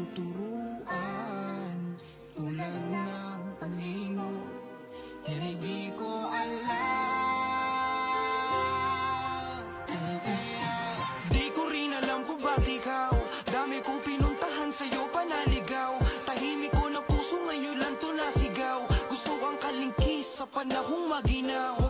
tuturuan tulad ng panimo. Yan ay di ko alam kung kaya. Di ko rin alam kung ba't ikaw, dami kong pinuntahan sa'yo panaligaw. Tahimik ko na puso ngayon lang to nasigaw. Gusto kang kalingkis sa panahong maginaw.